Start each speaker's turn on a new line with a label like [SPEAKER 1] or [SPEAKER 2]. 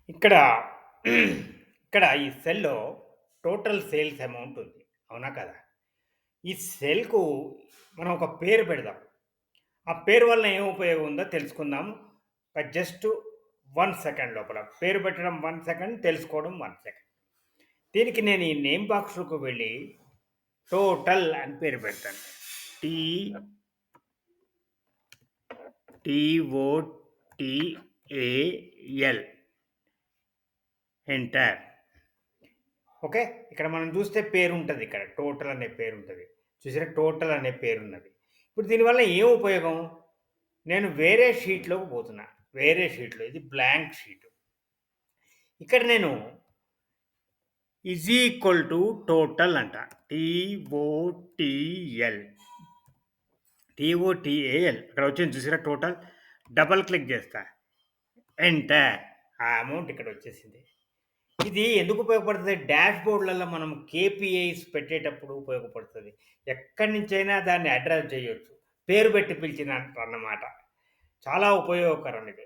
[SPEAKER 1] ఇక్కడ ఇక్కడ ఈ సెల్‌లో టోటల్ సేల్స్ అమౌంట్ ఉంది. అవునా కదా? ఈ సెల్‌కు మనం ఒక పేరు పెడదాం. ఆ పేరు వలన ఏం ఉపయోగం ఉందో తెలుసుకుందాం. జస్ట్ 1 సెకండ్ లోపల. పేరు పెట్టడం 1 సెకండ్, తెలుసుకోవడం 1 సెకండ్. దీనికి నేను ఈ నేమ్ బాక్స్‌లోకి వెళ్ళి టోటల్ అని పేరు పెడతాను. T T O T A L enter. ఓకే. ఇక్కడ మనం చూస్తే పేరుంటది ఇక్కడ. టోటల్ అనే పేరుంటది. చూసారా? టోటల్ అనే పేరున్నది. ఇప్పుడు దీనివల్ల ఏం ఉపయోగం? నేను వేరే షీట్‌లోకి పోతున్నా. వేరే షీట్‌లో ఇది బ్లాంక్ షీట్. ఇక్కడ నేను టోటల్ అంట. టీఓటీఎల్. టీఓటీఏఎల్ ఇక్కడ వచ్చింది చూసారా టోటల్? డబుల్ క్లిక్ చేస్తా. ఎంటర్. ఆ అమౌంట్ ఇక్కడ వచ్చేసింది. ఇది ఎందుకు ఉపయోగపడుతది? డాష్‌బోర్డ్‌లలో మనం కేపీఐస్ పెట్టేటప్పుడు ఉపయోగపడుతది. ఎక్కడి నుంచైనా దాన్ని అడ్రెస్ చేయొచ్చు. పేరు పెట్టి పిలిచినట్టన్నమాట. చాలా ఉపయోగకరం ఇది.